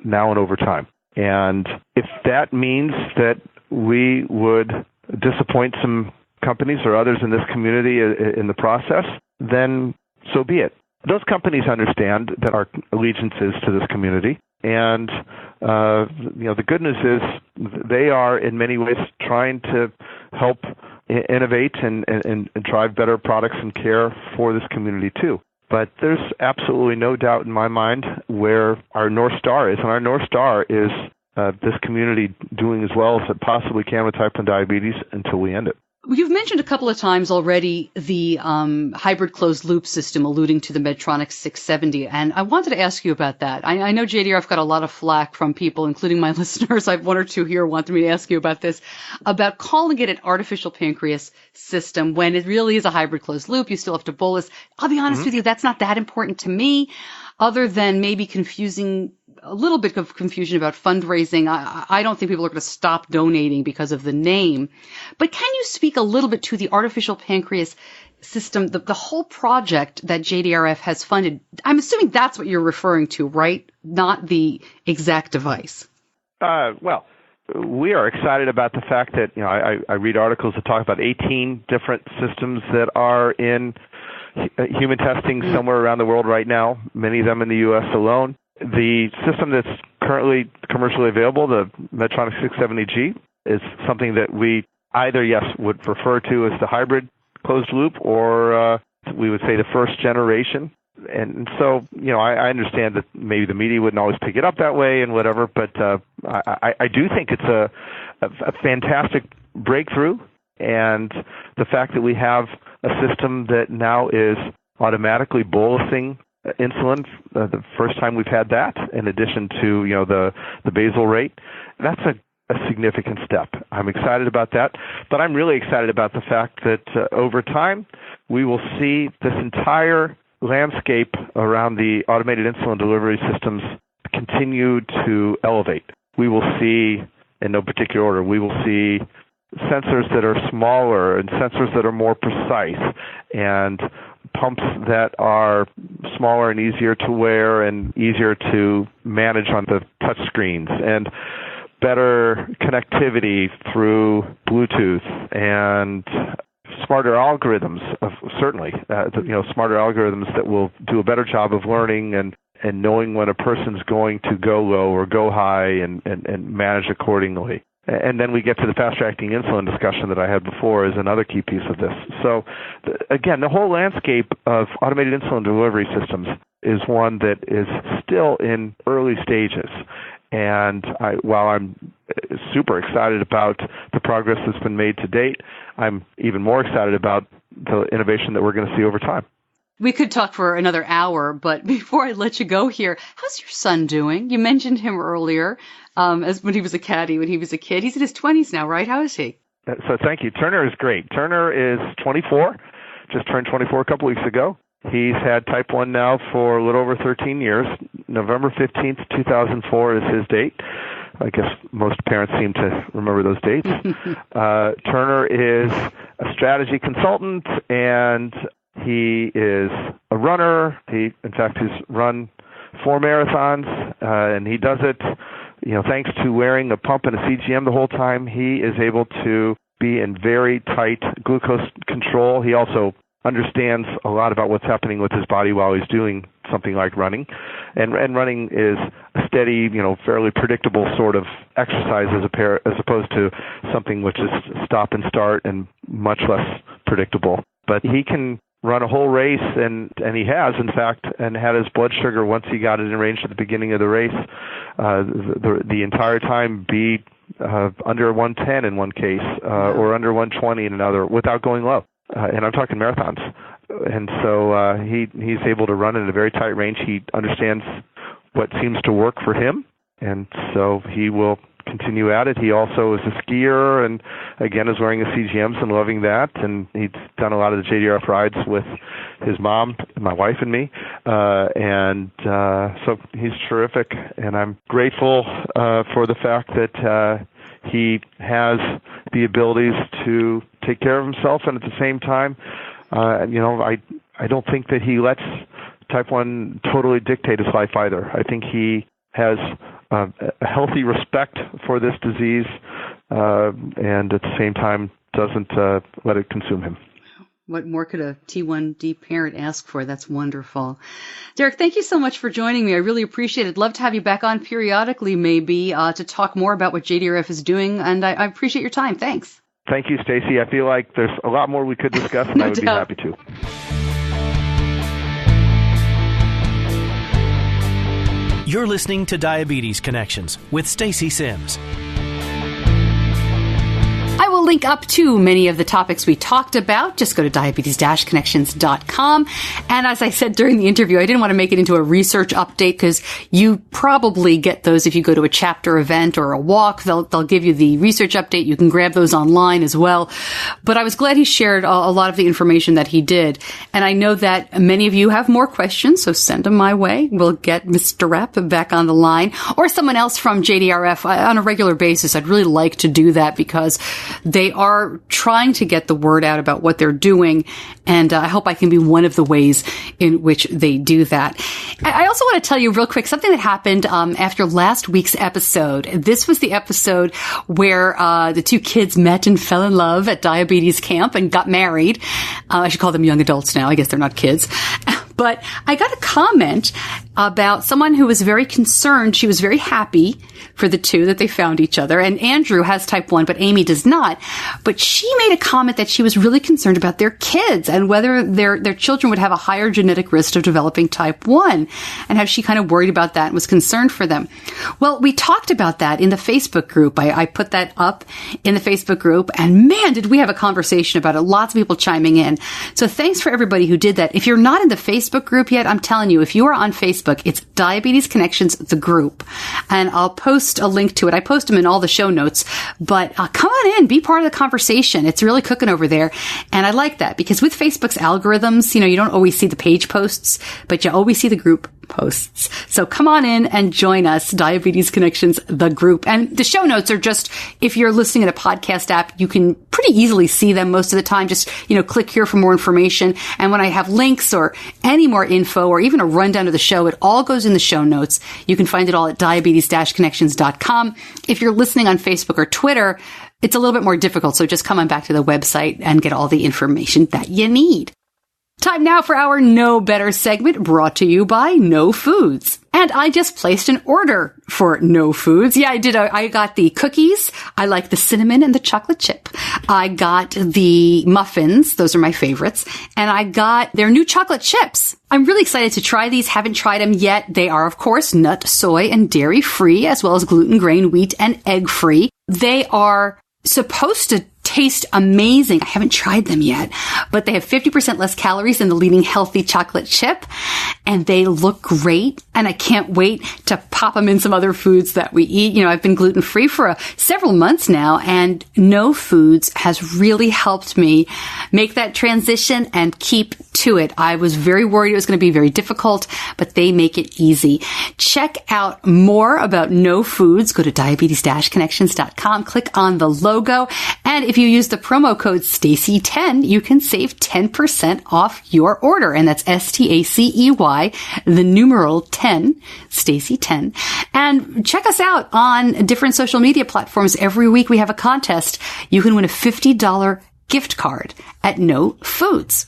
now and over time. And if that means that we would disappoint some companies or others in this community in the process, then so be it. Those companies understand that our allegiance is to this community. And, the good news is they are in many ways trying to help innovate and drive better products and care for this community too. But there's absolutely no doubt in my mind where our North Star is. And our North Star is this community doing as well as it possibly can with type 1 diabetes until we end it. You've mentioned a couple of times already the hybrid closed loop system, alluding to the Medtronic 670, and I wanted to ask you about that. I know JDRF got a lot of flack from people, including my listeners. I have one or two here who wanted me to ask you about this, about calling it an artificial pancreas system when it really is a hybrid closed loop. You still have to bolus. I'll be honest with you, that's not that important to me, other than maybe a little bit of confusion about fundraising. I don't think people are going to stop donating because of the name. But can you speak a little bit to the artificial pancreas system, the whole project that JDRF has funded? I'm assuming that's what you're referring to, right? Not the exact device. Well, we are excited about the fact that, I read articles that talk about 18 different systems that are in human testing somewhere around the world right now, many of them in the U.S. alone. The system that's currently commercially available, the Medtronic 670G, is something that we either, would refer to as the hybrid closed loop, or we would say the first generation. And so, I understand that maybe the media wouldn't always pick it up that way and whatever, but I do think it's a fantastic breakthrough. And the fact that we have a system that now is automatically bolusing insulin, the first time we've had that, in addition to the basal rate, that's a significant step. I'm excited about that, but I'm really excited about the fact that over time we will see this entire landscape around the automated insulin delivery systems continue to elevate. We will see, in no particular order, we will see sensors that are smaller and sensors that are more precise, and pumps that are smaller and easier to wear and easier to manage on the touch screens, and better connectivity through Bluetooth, and smarter algorithms, certainly, smarter algorithms that will do a better job of learning and knowing when a person's going to go low or go high and manage accordingly. And then we get to the fast-acting insulin discussion that I had before as another key piece of this. So, again, the whole landscape of automated insulin delivery systems is one that is still in early stages. And while I'm super excited about the progress that's been made to date, I'm even more excited about the innovation that we're going to see over time. We could talk for another hour, but before I let you go here, how's your son doing? You mentioned him earlier as when he was a caddy, when he was a kid. He's in his 20s now, right? How is he? So thank you. Turner is great. Turner is 24, just turned 24 a couple weeks ago. He's had type 1 now for a little over 13 years. November 15th, 2004 is his date. I guess most parents seem to remember those dates. Turner is a strategy consultant, and he is a runner. He, in fact, has run 4 marathons, and he does it, thanks to wearing a pump and a CGM the whole time. He is able to be in very tight glucose control. He also understands a lot about what's happening with his body while he's doing something like running. And running is a steady, fairly predictable sort of exercise as opposed to something which is stop and start and much less predictable. But he can run a whole race, and he has, in fact, and had his blood sugar, once he got it in range at the beginning of the race, the entire time be under 110 in one case, or under 120 in another, without going low. And I'm talking marathons. And so he's able to run in a very tight range. He understands what seems to work for him, and so he will continue at it. He also is a skier, and again is wearing his CGMs and loving that. And he's done a lot of the JDRF rides with his mom, my wife, and me. So he's terrific, and I'm grateful for the fact that he has the abilities to take care of himself, and at the same time, I don't think that he lets type 1 totally dictate his life either. I think he has a healthy respect for this disease, and at the same time doesn't let it consume him. What more could a T1D parent ask for? That's wonderful. Derek, thank you so much for joining me. I really appreciate it. Love to have you back on periodically, maybe, to talk more about what JDRF is doing, and I appreciate your time. Thanks. Thank you, Stacey. I feel like there's a lot more we could discuss, and I would be happy to. You're listening to Diabetes Connections with Stacey Sims. I will link up to many of the topics we talked about. Just go to diabetes-connections.com. And as I said during the interview, I didn't want to make it into a research update because you probably get those if you go to a chapter event or a walk. They'll give you the research update. You can grab those online as well. But I was glad he shared a lot of the information that he did. And I know that many of you have more questions, so send them my way. We'll get Mr. Rapp back on the line, or someone else from JDRF on a regular basis. I'd really like to do that because they are trying to get the word out about what they're doing, and I hope I can be one of the ways in which they do that. I also want to tell you real quick something that happened after last week's episode. This was the episode where the two kids met and fell in love at diabetes camp and got married. I should call them young adults now. I guess they're not kids. But I got a comment about someone who was very concerned. She was very happy for the two that they found each other. And Andrew has type 1, but Amy does not. But she made a comment that she was really concerned about their kids and whether their children would have a higher genetic risk of developing type 1, and how she kind of worried about that and was concerned for them. Well, we talked about that in the Facebook group. I put that up in the Facebook group, and man, did we have a conversation about it. Lots of people chiming in. So thanks for everybody who did that. If you're not in the Facebook group yet, I'm telling you, if you are on Facebook, it's Diabetes Connections, the group. And I'll post a link to it. I post them in all the show notes, but come on in, be part of the conversation. It's really cooking over there. And I like that because with Facebook's algorithms, you don't always see the page posts, but you always see the group posts. So come on in and join us, Diabetes Connections, the group. And the show notes are just, if you're listening in a podcast app, you can pretty easily see them most of the time. Just, click here for more information. And when I have links or any more info or even a rundown of the show, it all goes in the show notes. You can find it all at diabetes-connections.com. If you're listening on Facebook or Twitter, it's a little bit more difficult. So just come on back to the website and get all the information that you need. Time now for our Know Better segment, brought to you by No Foods. And I just placed an order for No Foods. Yeah, I did. I got the cookies. I like the cinnamon and the chocolate chip. I got the muffins. Those are my favorites. And I got their new chocolate chips. I'm really excited to try these. Haven't tried them yet. They are, of course, nut, soy, and dairy free, as well as gluten, grain, wheat, and egg free. They are supposed to taste amazing. I haven't tried them yet, but they have 50% less calories than the leading healthy chocolate chip, and they look great. And I can't wait to pop them in some other foods that we eat. I've been gluten-free for several months now, and No Foods has really helped me make that transition and keep to it. I was very worried it was going to be very difficult, but they make it easy. Check out more about No Foods. Go to diabetes-connections.com, click on the logo, and if you use the promo code Stacey10, you can save 10% off your order. And that's STACEY, the numeral 10, Stacey10. And check us out on different social media platforms. Every week we have a contest. You can win a $50 gift card at No Foods.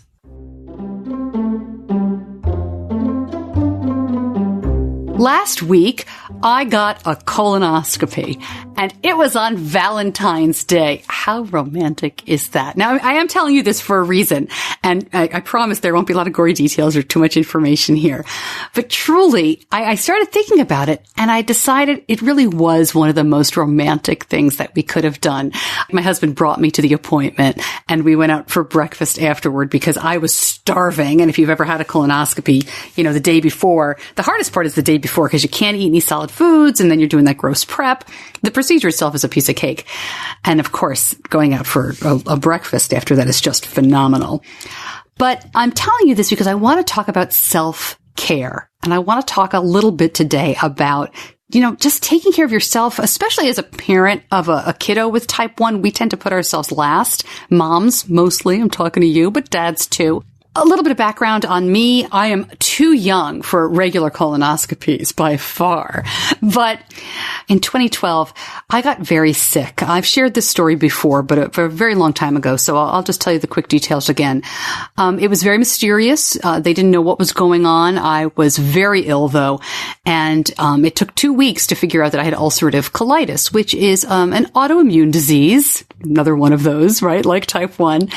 Last week, I got a colonoscopy, and it was on Valentine's Day. How romantic is that? Now, I am telling you this for a reason, and I promise there won't be a lot of gory details or too much information here. But truly, I started thinking about it, and I decided it really was one of the most romantic things that we could have done. My husband brought me to the appointment, and we went out for breakfast afterward because I was starving. And if you've ever had a colonoscopy, the day before, the hardest part is the day before because you can't eat any solid foods, and then you're doing that gross prep. The procedure itself is a piece of cake. And of course, going out for a breakfast after that is just phenomenal. But I'm telling you this because I want to talk about self-care. And I want to talk a little bit today about just taking care of yourself, especially as a parent of a kiddo with type 1. We tend to put ourselves last. Moms, mostly. I'm talking to you, but dads too. A little bit of background on me. I am too young for regular colonoscopies by far. But in 2012, I got very sick. I've shared this story before, but for a very long time ago. So I'll just tell you the quick details again. It was very mysterious. They didn't know what was going on. I was very ill though. And it took 2 weeks to figure out that I had ulcerative colitis, which is an autoimmune disease. Another one of those, right? Like type 1.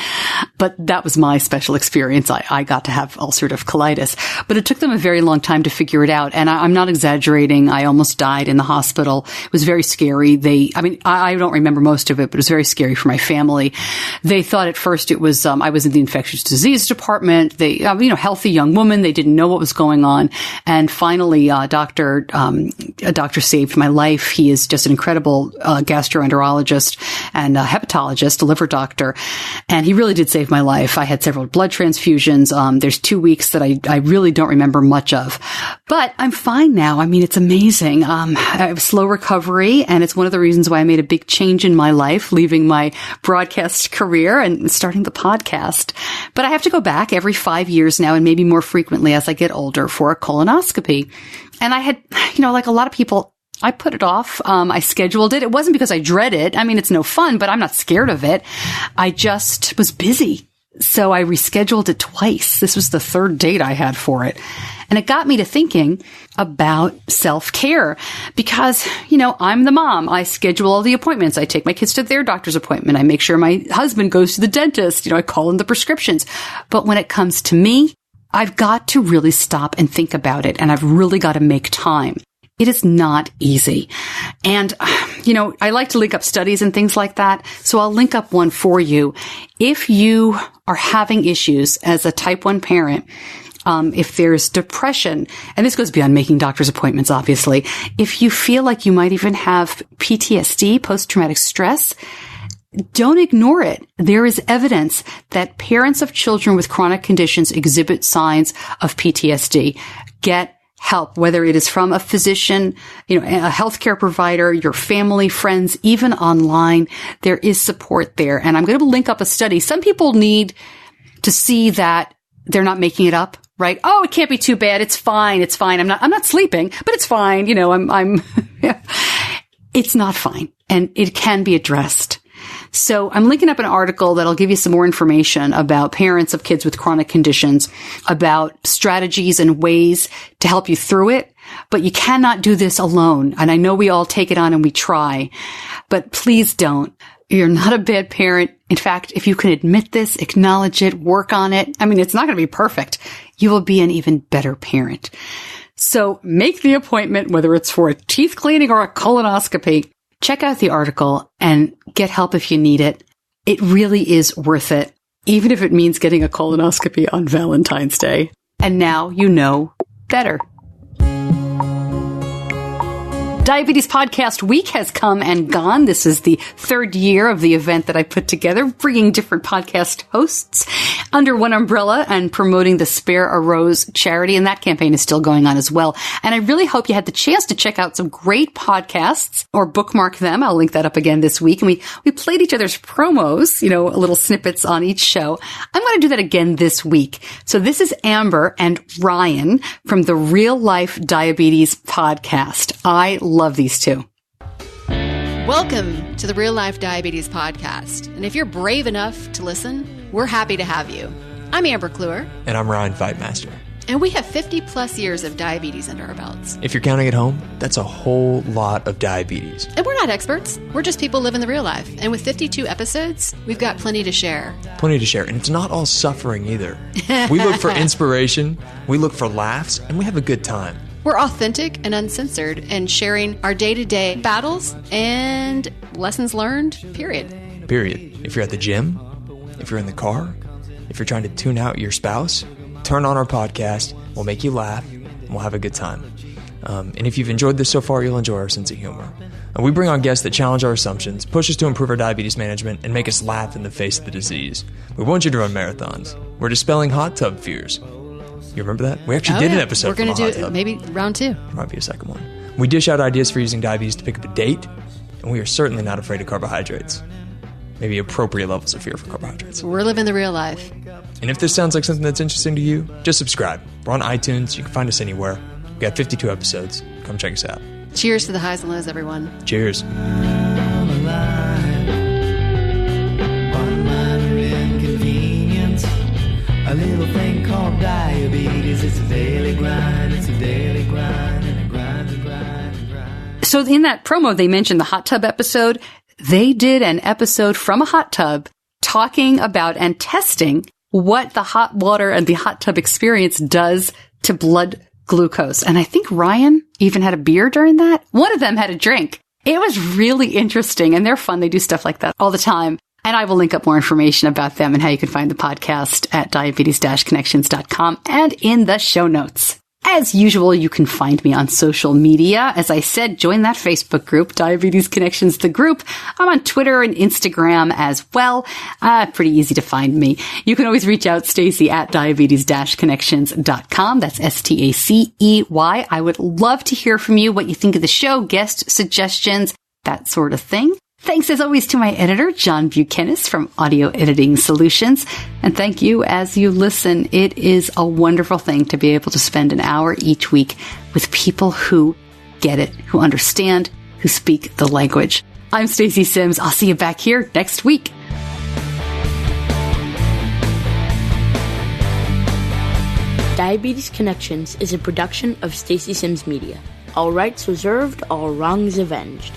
But that was my special experience. I got to have ulcerative colitis, but it took them a very long time to figure it out. And I'm not exaggerating. I almost died in the hospital. It was very scary. I don't remember most of it, but it was very scary for my family. They thought at first it was, I was in the infectious disease department. They, healthy young woman. They didn't know what was going on. And finally, a doctor saved my life. He is just an incredible gastroenterologist and a hepatologist, a liver doctor. And he really did save my life. I had several blood transfusions. There's 2 weeks that I really don't remember much of, but I'm fine now. I mean, it's amazing. I have slow recovery, and it's one of the reasons why I made a big change in my life, leaving my broadcast career and starting the podcast. But I have to go back every 5 years now, and maybe more frequently as I get older, for a colonoscopy. And I had, like a lot of people, I put it off. I scheduled it. It wasn't because I dread it. I mean, it's no fun, but I'm not scared of it. I just was busy. So I rescheduled it twice. This was the third date I had for it. And it got me to thinking about self-care because, I'm the mom. I schedule all the appointments. I take my kids to their doctor's appointment. I make sure my husband goes to the dentist. I call in the prescriptions. But when it comes to me, I've got to really stop and think about it. And I've really got to make time. It is not easy. And, I like to link up studies and things like that. So I'll link up one for you. If you are having issues as a type 1 parent, if there's depression, and this goes beyond making doctor's appointments, obviously, if you feel like you might even have PTSD, post-traumatic stress, don't ignore it. There is evidence that parents of children with chronic conditions exhibit signs of PTSD. Get help, whether it is from a physician, a healthcare provider, your family, friends, even online. There is support there. And I'm going to link up a study. Some people need to see that they're not making it up, right? Oh, it can't be too bad. It's fine. It's fine. I'm not sleeping, but it's fine. It's not fine. And it can be addressed. So I'm linking up an article that'll give you some more information about parents of kids with chronic conditions, about strategies and ways to help you through it. But you cannot do this alone. And I know we all take it on and we try, but please don't. You're not a bad parent. In fact, if you can admit this, acknowledge it, work on it. I mean, it's not going to be perfect. You will be an even better parent. So make the appointment, whether it's for a teeth cleaning or a colonoscopy. Check out the article and get help if you need it. It really is worth it, even if it means getting a colonoscopy on Valentine's Day. And now you know better. Diabetes Podcast Week has come and gone. This is the third year of the event that I put together, bringing different podcast hosts under one umbrella and promoting the Spare a Rose charity. And that campaign is still going on as well. And I really hope you had the chance to check out some great podcasts or bookmark them. I'll link that up again this week. And we played each other's promos, little snippets on each show. I'm going to do that again this week. So this is Amber and Ryan from the Real Life Diabetes Podcast. I love these two. Welcome to the Real Life Diabetes Podcast. And if you're brave enough to listen, we're happy to have you. I'm Amber Kluwer. And I'm Ryan Fightmaster. And we have 50 plus years of diabetes under our belts. If you're counting at home, that's a whole lot of diabetes. And we're not experts. We're just people living the real life. And with 52 episodes, we've got plenty to share. Plenty to share. And it's not all suffering either. We look for inspiration, we look for laughs, and we have a good time. We're authentic and uncensored and sharing our day-to-day battles and lessons learned, period. If you're at the gym, if you're in the car, if you're trying to tune out your spouse, turn on our podcast. We'll make you laugh, and we'll have a good time. And if you've enjoyed this so far, you'll enjoy our sense of humor. We bring on guests that challenge our assumptions, push us to improve our diabetes management, and make us laugh in the face of the disease. We want you to run marathons. We're dispelling hot tub fears. You remember that? We actually did an episode. We're going to do it, maybe round 2. There might be a second one. We dish out ideas for using diabetes to pick up a date, and we are certainly not afraid of carbohydrates. Maybe appropriate levels of fear for carbohydrates. We're living the real life. And if this sounds like something that's interesting to you, just subscribe. We're on iTunes. You can find us anywhere. We've got 52 episodes. Come check us out. Cheers to the highs and lows, everyone. Cheers. A little thing called diabetes, it's a daily grind, and a grind. So in that promo, they mentioned the hot tub episode. They did an episode from a hot tub talking about and testing what the hot water and the hot tub experience does to blood glucose. And I think Ryan even had a beer during that. One of them had a drink. It was really interesting, and they're fun. They do stuff like that all the time. And I will link up more information about them and how you can find the podcast at diabetes-connections.com and in the show notes. As usual, you can find me on social media. As I said, join that Facebook group, Diabetes Connections, the group. I'm on Twitter and Instagram as well. Pretty easy to find me. You can always reach out, Stacey, at diabetes-connections.com. That's Stacey. I would love to hear from you, what you think of the show, guest suggestions, that sort of thing. Thanks, as always, to my editor, John Buchanan from Audio Editing Solutions. And thank you as you listen. It is a wonderful thing to be able to spend an hour each week with people who get it, who understand, who speak the language. I'm Stacey Sims. I'll see you back here next week. Diabetes Connections is a production of Stacey Sims Media. All rights reserved, all wrongs avenged.